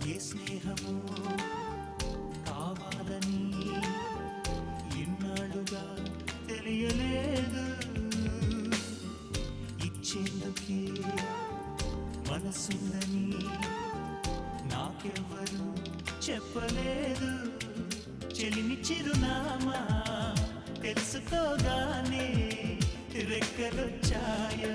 ఏ స్నేహము కావాలని ఇన్నాళ్ళుగా తెలియలేదు. ఇచ్చేందుకే మనసుందని నాకెవ్వరు చెప్పలేదు. చెలిమి చిరునామా తెలుసుకోగానే రెక్కలొచ్చాయో